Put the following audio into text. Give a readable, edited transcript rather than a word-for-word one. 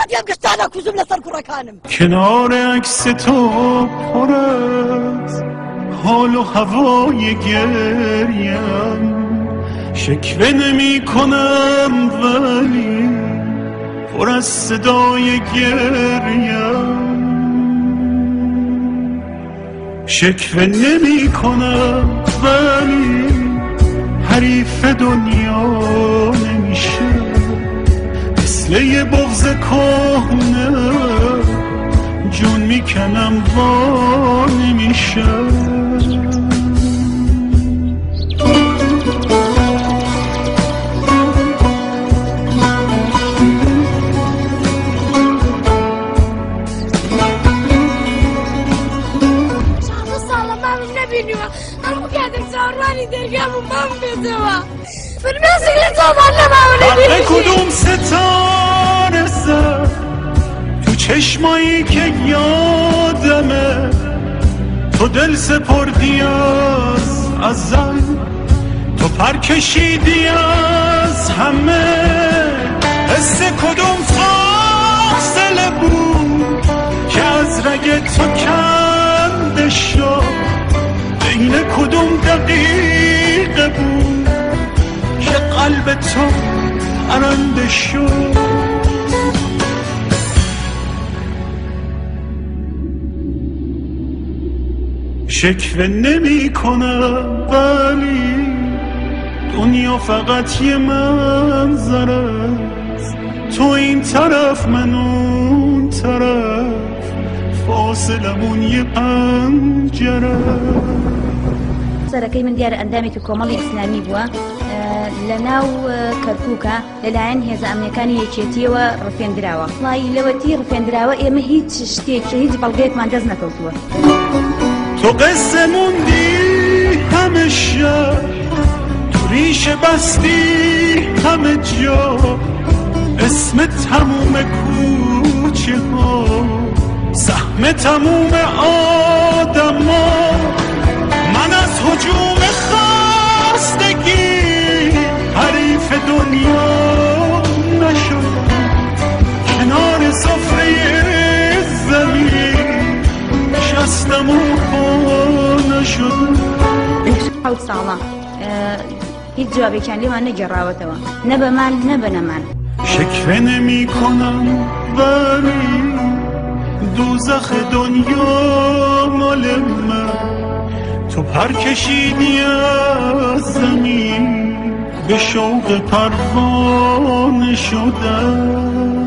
کاتیم گشتانا کوزم لەسەر کوڕەکانم. کنار عکس تو پر از حال و هوای گریم، شکوه نمی کنم ولی پر از صدای گریم، شکوه نمی کنم ولی حریف دنیا نمیشه، مثل یه بغض کهنه جون میکنم وا نمیشه. همون کردیم چهاروانی درگم و من بیدوا برمیاسیگلی چهار نمونه حق کدوم ستاره زد تو چشمایی که یادمه، تو دل سپردی از ازل، تو پر کشیدی از همه، حس کدوم فاصله بود که از رگ تو کنده شد، این کدوم دقیقه بود که قلب تو پرنده شد. شکوه نمی کنم ولی دنیا فقط یه منظره است، تو این طرف من اون طرف، فاصلمون یه پنجره. سەرەکەی من دیارە ئەندامێکی کۆمەڵی ئیسلامی بووە لە ناو کەرکووکە لەلایەن هێزە ئەمنیەکانی یەکێتیەوە ڕفێندراوە. وڵی لەوەتی ڕفێندراوە ئێمە هیچ شتێکی هیچ بەڵگەیەکمان دەست نەکەوتووە. تو قصه موندی همه شب، تو ریشه بستی همه جا، اسم تموم کوچه ها، سهم تموم آدم ها، من از هجوم خستگی حریف دنیا نشدم، کنار سفره زمین شستم و پا نشدم. حوت ساڵە هیچ جوابێکیان لێوان نەگەڕاوەتەوە، نە بە مال نە بە نەمان. شکوه نمی کنم ولی دوزخ دنیا مال من، تو پر کشیدی از زمین به شوق پروانه شدم.